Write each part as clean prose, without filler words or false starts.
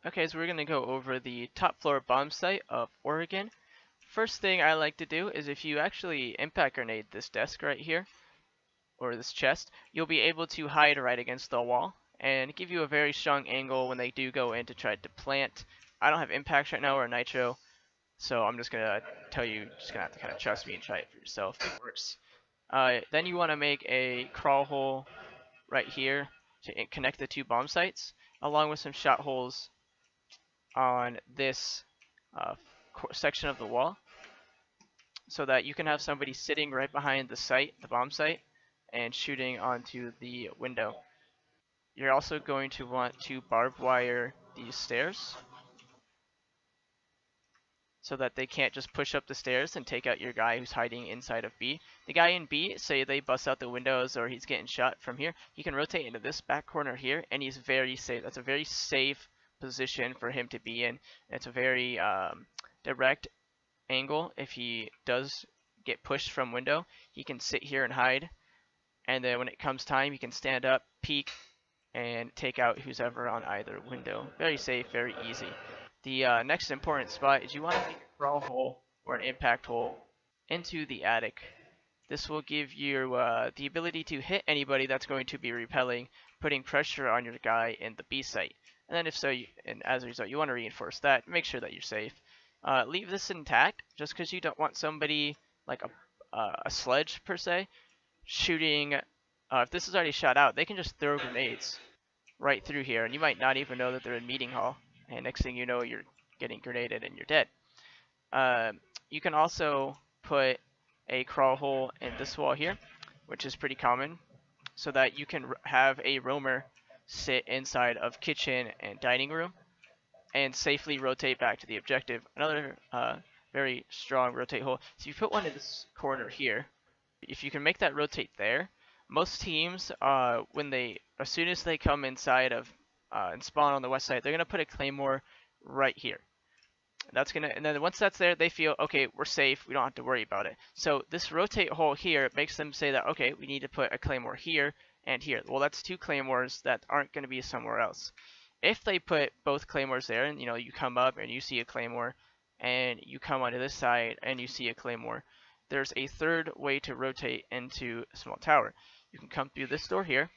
Okay, so we're going to go over the top floor bomb site of Oregon. First thing I like to do is if you actually impact grenade this desk right here, or this chest, you'll be able to hide right against the wall and give you a very strong angle when they do go in to try to plant. I don't have impacts right now or nitro, so I'm just going to tell you, just going to have to kind of trust me and try it for yourself. It works. Then you want to make a crawl hole right here to connect the two bomb sites, along with some shot holes on this uh, section of the wall, so that you can have somebody sitting right behind the site, the bomb site, and shooting onto the window. You're also going to want to barbed wire these stairs so that they can't just push up the stairs and take out your guy who's hiding inside of B. The guy in B, say they bust out the windows or he's getting shot from here, he can rotate into this back corner here and he's very safe. That's a very safe position for him to be in. It's a very direct angle. If he does get pushed from window, he can sit here and hide, and then when it comes time, he can stand up, peek, and take out who's ever on either window. Very safe, very easy. The next important spot is you want to make a crawl hole or an impact hole into the attic. This will give you the ability to hit anybody that's going to be repelling, putting pressure on your guy in the B site. And then if so, and as a result, you want to reinforce that, make sure that you're safe. Leave this intact, just because you don't want somebody like a sledge per se shooting. If this is already shot out, they can just throw grenades right through here, and you might not even know that they're in meeting hall. And next thing you know, you're getting grenaded and you're dead. You can also put a crawl hole in this wall here, which is pretty common, so that you can have a roamer sit inside of kitchen and dining room and safely rotate back to the objective. Another very strong rotate hole. So you put one in this corner here. If you can make that rotate there, most teams, as soon as they come inside of and spawn on the west side, they're gonna put a claymore right here. And then once that's there, they feel, okay, we're safe, we don't have to worry about it. So this rotate hole here makes them say that, okay, we need to put a claymore here and here. Well, that's two claymores that aren't going to be somewhere else. If they put both claymores there, and you come up and you see a claymore, and you come onto this side and you see a claymore, there's a third way to rotate into a small tower. You can come through this door here,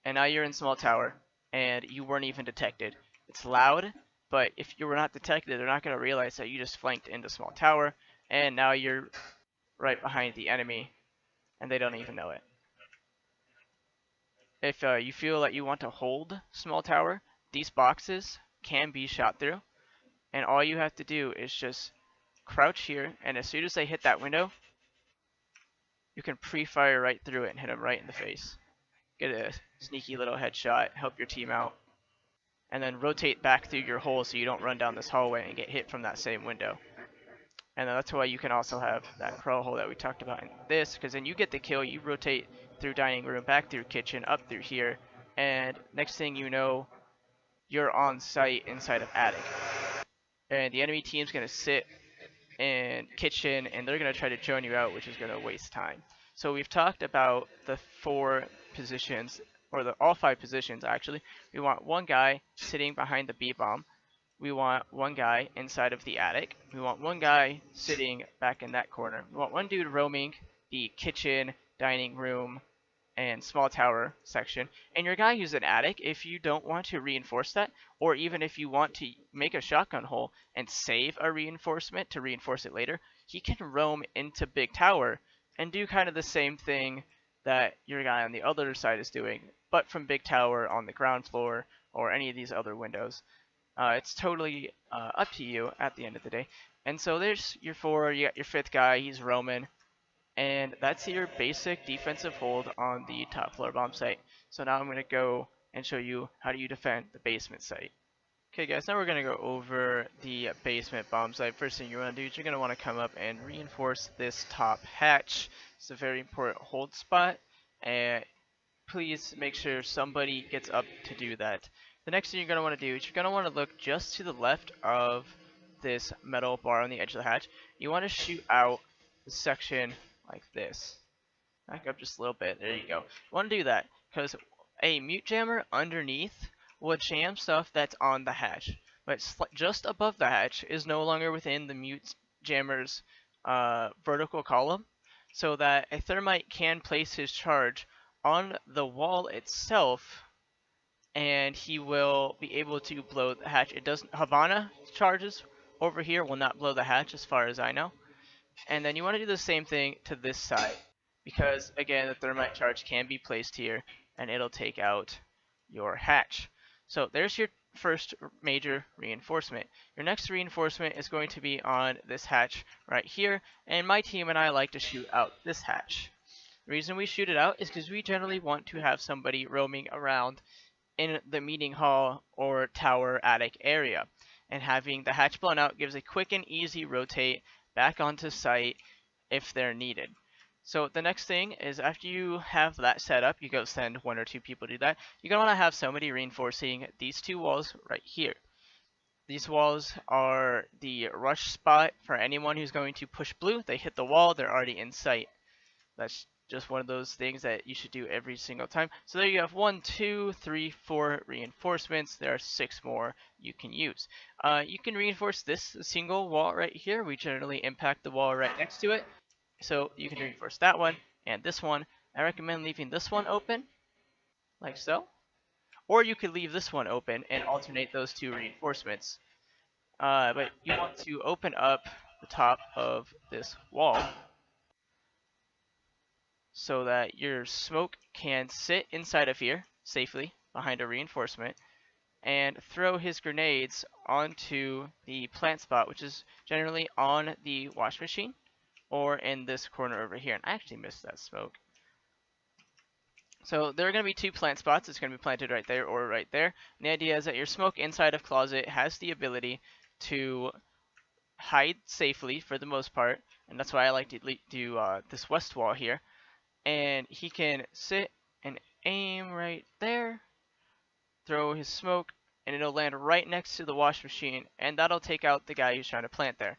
and now you're in small tower, and you weren't even detected. It's loud, but if you were not detected, they're not going to realize that you just flanked into small tower, and now you're right behind the enemy, and they don't even know it. If you feel that you want to hold small tower, these boxes can be shot through, and all you have to do is just crouch here, and as soon as they hit that window, you can pre-fire right through it and hit them right in the face. Get a sneaky little headshot, help your team out, and then rotate back through your hole so you don't run down this hallway and get hit from that same window. And that's why you can also have that crawl hole that we talked about in this, because then you get the kill, you rotate through dining room, back through kitchen, up through here, and next thing you know, you're on site inside of attic. And the enemy team's going to sit in kitchen, and they're going to try to join you out, which is going to waste time. So we've talked about the 4 positions, or all 5 positions actually. We want one guy sitting behind the B bomb. We want one guy inside of the attic. We want one guy sitting back in that corner. We want one dude roaming the kitchen, dining room, and small tower section. And your guy who's an attic, if you don't want to reinforce that, or even if you want to make a shotgun hole and save a reinforcement to reinforce it later, he can roam into big tower and do kind of the same thing that your guy on the other side is doing, but from big tower on the ground floor or any of these other windows. It's totally up to you at the end of the day. And so there's your 4, you got your 5th guy, he's roaming, and that's your basic defensive hold on the top floor bomb site. So now I'm going to go and show you how do you defend the basement site. Okay guys, now we're going to go over the basement bomb site. First thing you want to do is you're going to want to come up and reinforce this top hatch. It's a very important hold spot, and please make sure somebody gets up to do that. The next thing you're going to want to do is you're going to want to look just to the left of this metal bar on the edge of the hatch. You want to shoot out the section like this. Back up just a little bit. There you go. You want to do that because a mute jammer underneath will jam stuff that's on the hatch, but just above the hatch is no longer within the mute jammer's vertical column, so that a thermite can place his charge on the wall itself, and he will be able to blow the hatch. It doesn't. Havana charges over here will not blow the hatch, as far as I know. And then you want to do the same thing to this side, because again, the thermite charge can be placed here, and it'll take out your hatch. So there's your first major reinforcement. Your next reinforcement is going to be on this hatch right here, and my team and I like to shoot out this hatch. The reason we shoot it out is because we generally want to have somebody roaming around in the meeting hall or tower attic area, and having the hatch blown out gives a quick and easy rotate back onto site if they're needed. So the next thing is, after you have that set up, you go send one or two people to do that. You're going to want to have somebody reinforcing these two walls right here. These walls are the rush spot for anyone who's going to push blue. They hit the wall, they're already in sight. That's just one of those things that you should do every single time. So there you have 1, 2, 3, 4 reinforcements. There are 6 more you can use. You can reinforce this single wall right here. We generally impact the wall right next to it. So you can reinforce that one and this one. I recommend leaving this one open, like so. Or you could leave this one open and alternate those two reinforcements. But you want to open up the top of this wall so that your smoke can sit inside of here safely behind a reinforcement and throw his grenades onto the plant spot, which is generally on the wash machine or in this corner over here. And I actually missed that smoke. So there are going to be 2 plant spots. It's going to be planted right there or right there. And the idea is that your smoke inside of closet has the ability to hide safely for the most part, and that's why I like to do this west wall here. And he can sit and aim right there, throw his smoke, and it'll land right next to the wash machine, and that'll take out the guy who's trying to plant there.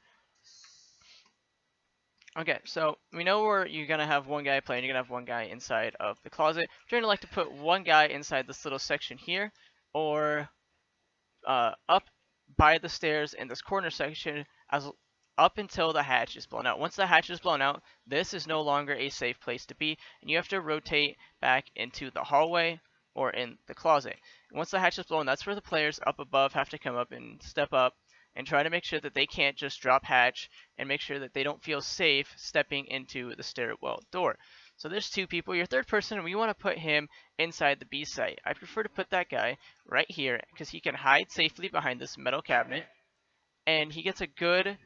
Okay, so we know where you're going to have one guy playing, you're going to have one guy inside of the closet. You're going to like to put one guy inside this little section here, or up by the stairs in this corner section, as up until the hatch is blown out. Once the hatch is blown out, this is no longer a safe place to be, and you have to rotate back into the hallway or in the closet. And once the hatch is blown, that's where the players up above have to come up and step up and try to make sure that they can't just drop hatch, and make sure that they don't feel safe stepping into the stairwell door. So there's 2 people. Your third person, we want to put him inside the B site. I prefer to put that guy right here because he can hide safely behind this metal cabinet, and he gets a good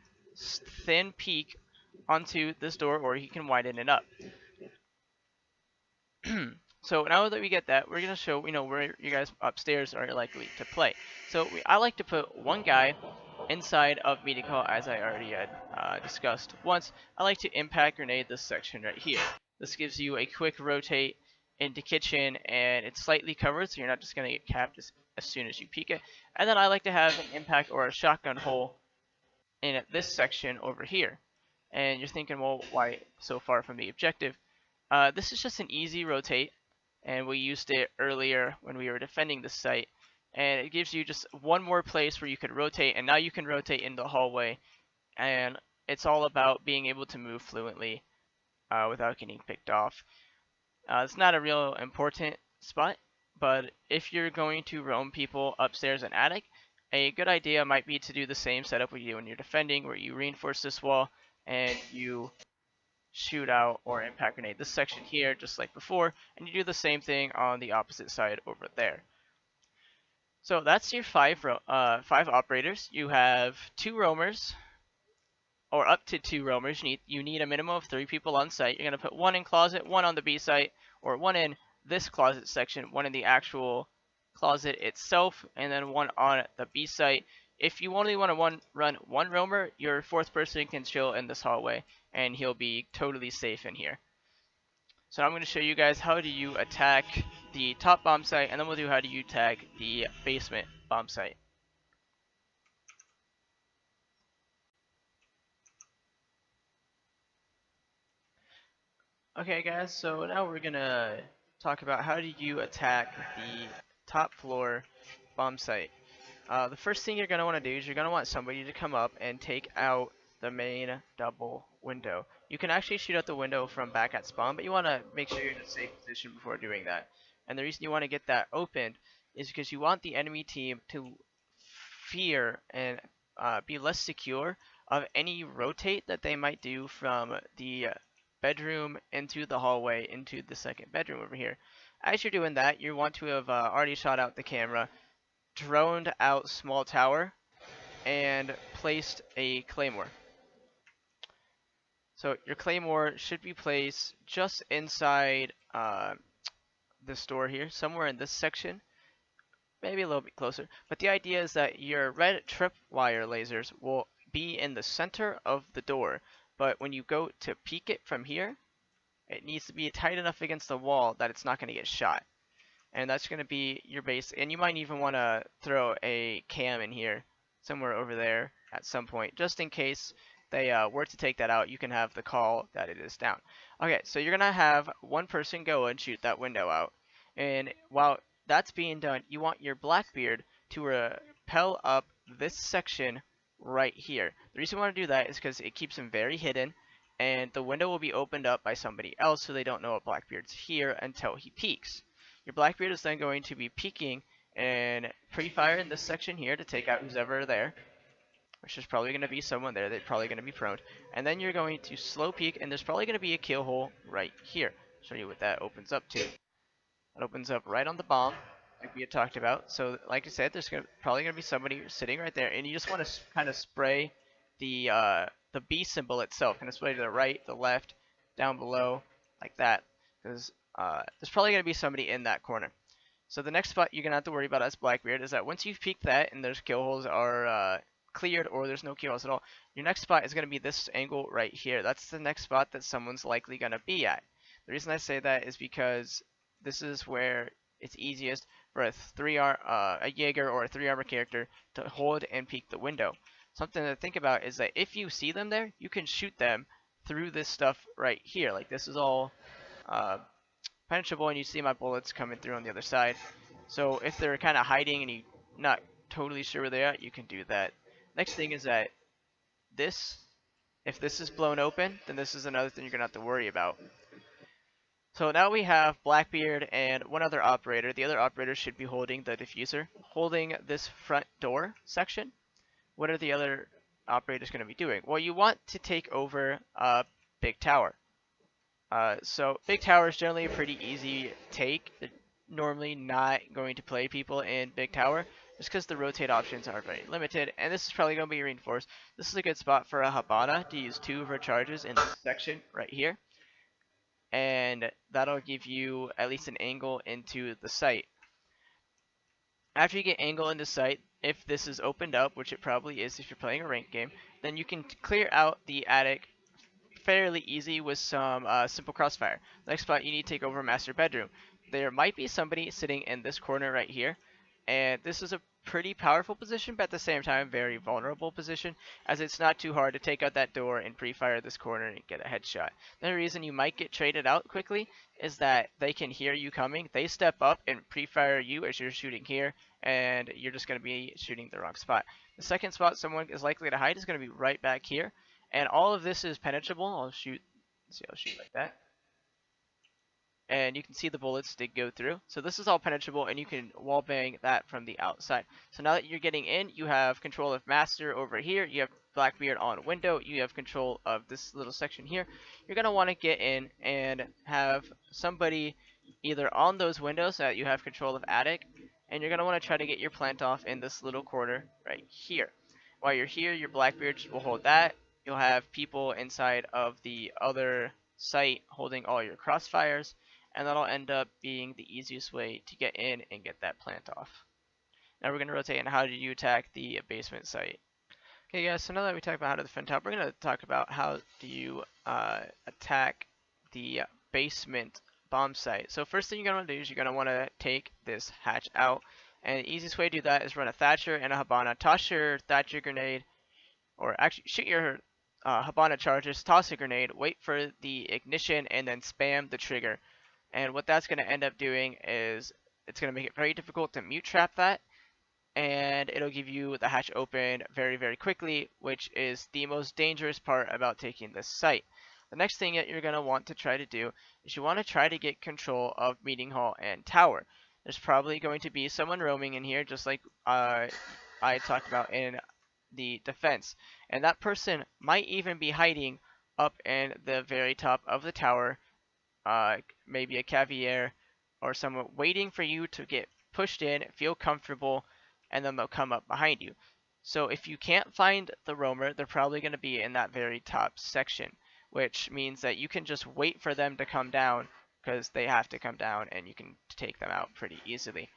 thin peek onto this door, or he can widen it up. So now that we get that, we're gonna show where you guys upstairs are likely to play. So I like to put one guy inside of meeting hall, as I already had discussed once. I like to impact grenade this section right here. This gives you a quick rotate into kitchen, and it's slightly covered, so you're not just gonna get capped as soon as you peek it. And then I like to have an impact or a shotgun hole in this section over here. And you're thinking, well, why so far from the objective? This is just an easy rotate, and we used it earlier when we were defending the site. And it gives you just one more place where you could rotate, and now you can rotate into the hallway. And it's all about being able to move fluently without getting picked off. It's not a real important spot, but if you're going to roam people upstairs and attic, a good idea might be to do the same setup we do when you're defending, where you reinforce this wall and you shoot out or impact grenade this section here just like before, and you do the same thing on the opposite side over there. So that's your 5 operators. You have 2 roamers, or up to 2 roamers. You need a minimum of 3 people on site. You're going to put 1 in closet, 1 on the B site, or 1 in this closet section, 1 in the actual closet itself, and then 1 on the B site. If you only want to run 1 roamer, your 4th person can chill in this hallway, and he'll be totally safe in here. So I'm going to show you guys how do you attack the top bomb site, and then we'll do how do you attack the basement bomb site. Okay guys, so now we're going to talk about how do you attack the top floor bomb site. The first thing you're going to want to do is you're going to want somebody to come up and take out the main double window. You can actually shoot out the window from back at spawn, but you want to make sure you're in a safe position before doing that. And the reason you want to get that opened is because you want the enemy team to fear and be less secure of any rotate that they might do from the bedroom into the hallway into the second bedroom over here. As you're doing that, you want to have already shot out the camera, droned out small tower, and placed a claymore. So your claymore should be placed just inside the store here, somewhere in this section, maybe a little bit closer. But the idea is that your red tripwire lasers will be in the center of the door, but when you go to peek it from here, it needs to be tight enough against the wall that it's not going to get shot. And that's going to be your base. And you might even want to throw a cam in here somewhere over there at some point, just in case they were to take that out. You can have the call that it is down. Okay, so you're going to have one person go and shoot that window out. And while that's being done, you want your Blackbeard to rappel up this section right here. The reason you want to do that is because it keeps him very hidden, and the window will be opened up by somebody else so they don't know what Blackbeard's here until he peeks. Your Blackbeard is then going to be peeking and pre-fire in this section here to take out who's ever there, which is probably going to be someone there. They're probably going to be prone. And then you're going to slow peek, and there's probably going to be a kill hole right here. I'll show you what that opens up to. It opens up right on the bomb, like we had talked about. So, like I said, there's probably going to be somebody sitting right there, and you just want to kind of spray the B symbol itself. Kind of spray to the right, the left, down below, like that, because there's probably going to be somebody in that corner. So the next spot you're going to have to worry about as Blackbeard is that once you've peeked that and those kill holes are cleared, or there's no kill holes at all, your next spot is going to be this angle right here. That's the next spot that someone's likely going to be at. The reason I say that is because this is where it's easiest for a Jaeger or a 3 armor character to hold and peek the window. Something to think about is that if you see them there, you can shoot them through this stuff right here. Like, this is all penetrable, and you see my bullets coming through on the other side. So if they're kind of hiding and you're not totally sure where they're at, you can do that. Next thing is that if this is blown open, then this is another thing you're going to have to worry about. So now we have Blackbeard and one other operator. The other operator should be holding the diffuser, holding this front door section. What are the other operators going to be doing? Well, you want to take over a big tower. So big tower is generally a pretty easy take. They're normally not going to play people in big tower just because the rotate options are very limited, and this is probably going to be reinforced. This is a good spot for a Habana to use 2 of her charges in this section right here, and that'll give you at least an angle into the site. After you get angle into sight, if this is opened up, which it probably is if you're playing a ranked game, then you can clear out the attic fairly easy with some simple crossfire. Next spot, you need to take over master bedroom. There might be somebody sitting in this corner right here, and this is a pretty powerful position, but at the same time very vulnerable position, as it's not too hard to take out that door and pre-fire this corner and get a headshot. The reason you might get traded out quickly is that they can hear you coming, they step up and pre-fire you as you're shooting here, and you're just going to be shooting the wrong spot. The second spot someone is likely to hide is going to be right back here, and all of this is penetrable. I'll shoot like that. And you can see the bullets did go through. So this is all penetrable, and you can wall bang that from the outside. So now that you're getting in, you have control of master over here. You have Blackbeard on window. You have control of this little section here. You're going to want to get in and have somebody either on those windows so that you have control of attic, and you're going to want to try to get your plant off in this little corner right here. While you're here, your Blackbeard will hold that. You'll have people inside of the other site holding all your crossfires, and that'll end up being the easiest way to get in and get that plant off. Now we're going to rotate on how do you attack the basement site. Okay guys, so now that we talked about how to defend top, we're going to talk about how do you attack the basement bomb site. So first thing you're going to do is you're going to want to take this hatch out, and the easiest way to do that is run a Thatcher and a Habana. Toss your Thatcher grenade, or actually shoot your Habana charges, toss a grenade, wait for the ignition, and then spam the trigger. And what that's going to end up doing is it's going to make it very difficult to mute trap that, and it'll give you the hatch open very, very quickly, which is the most dangerous part about taking this site. The next thing that you're going to want to try to do is you want to try to get control of meeting hall and tower. There's probably going to be someone roaming in here, just like I talked about in the defense, and that person might even be hiding up in the very top of the tower, maybe a caviar or someone waiting for you to get pushed in, feel comfortable, and then they'll come up behind you. So if you can't find the roamer, they're probably going to be in that very top section, which means that you can just wait for them to come down because they have to come down and you can take them out pretty easily.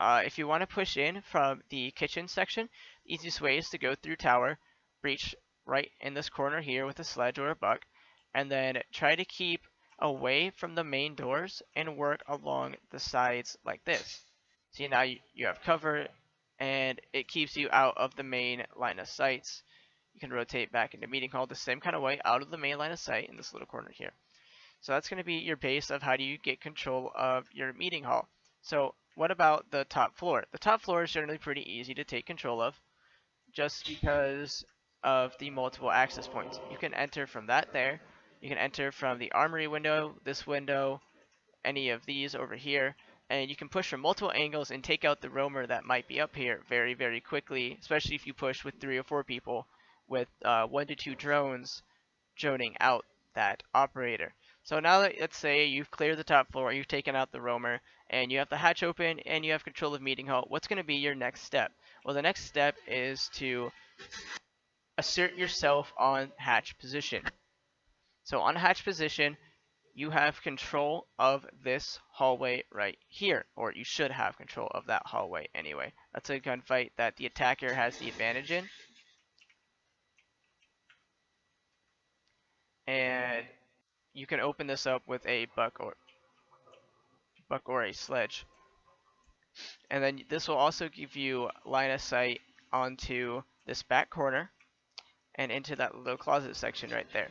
If you want to push in from the kitchen section, the easiest way is to go through tower, breach right in this corner here with a sledge or a buck, and then try to keep away from the main doors and work along the sides like this. See, now you have cover and it keeps you out of the main line of sights. You can rotate back into meeting hall the same kind of way out of the main line of sight in this little corner here. So that's going to be your base of how do you get control of your meeting hall. So what about the top floor? The top floor is generally pretty easy to take control of just because of the multiple access points. You can enter from that there. You can enter from the armory window, this window, any of these over here, and you can push from multiple angles and take out the roamer that might be up here very, very quickly, especially if you push with 3 or 4 people with 1 to 2 drones droning out that operator. So now that, let's say you've cleared the top floor, you've taken out the roamer, and you have the hatch open, and you have control of meeting hall, what's going to be your next step? Well, the next step is to assert yourself on hatch position. So on hatch position, you have control of this hallway right here, or you should have control of that hallway anyway. That's a gunfight that the attacker has the advantage in. And you can open this up with a buck or a sledge. And then this will also give you line of sight onto this back corner and into that little closet section right there.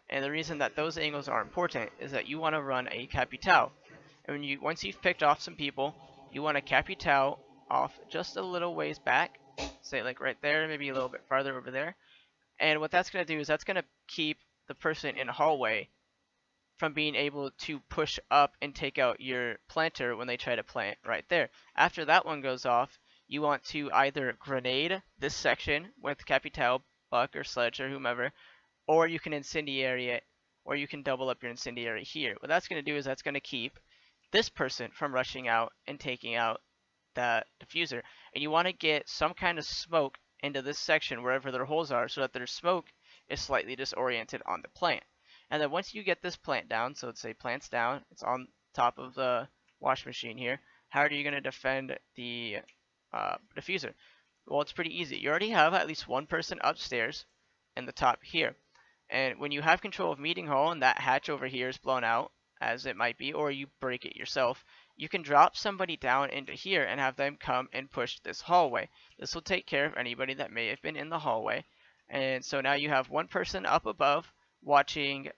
And the reason that those angles are important is that you want to run a capital. And once you've picked off some people, you want to capital off just a little ways back, say like right there, maybe a little bit farther over there. And what that's going to do is that's going to keep the person in the hallway from being able to push up and take out your planter when they try to plant right there. After that one goes off, you want to either grenade this section with capital, buck, or sledge, or whomever, or you can incendiary it, or you can double up your incendiary here. What that's going to do is that's going to keep this person from rushing out and taking out that diffuser. And you want to get some kind of smoke into this section wherever their holes are so that their smoke is slightly disoriented on the plant. And then once you get this plant down, so let's say plant's down, it's on top of the wash machine here, how are you going to defend the diffuser? Well, it's pretty easy. You already have at least one person upstairs in the top here. And when you have control of meeting hall and that hatch over here is blown out, as it might be, or you break it yourself, you can drop somebody down into here and have them come and push this hallway. This will take care of anybody that may have been in the hallway. And so now you have one person up above watching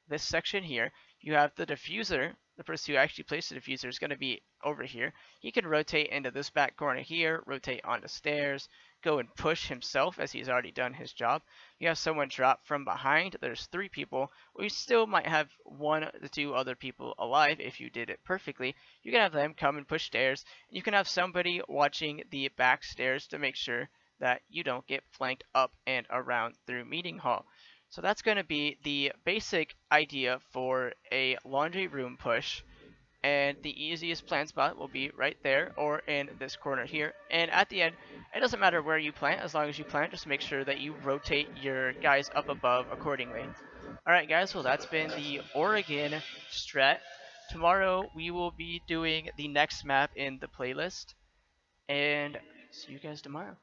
this section here. You have the diffuser. The person who actually placed the diffuser is going to be over here. He can rotate into this back corner here, rotate on the stairs, go and push himself as he's already done his job. You have someone drop from behind. There's 3 people. We still might have 1 to 2 other people alive if you did it perfectly. You can have them come and push stairs. And you can have somebody watching the back stairs to make sure that you don't get flanked up and around through meeting hall. So that's going to be the basic idea for a laundry room push. And the easiest plant spot will be right there or in this corner here. And at the end, it doesn't matter where you plant, as long as you plant, just make sure that you rotate your guys up above accordingly. Alright guys, well that's been the Oregon strat. Tomorrow we will be doing the next map in the playlist. And see you guys tomorrow.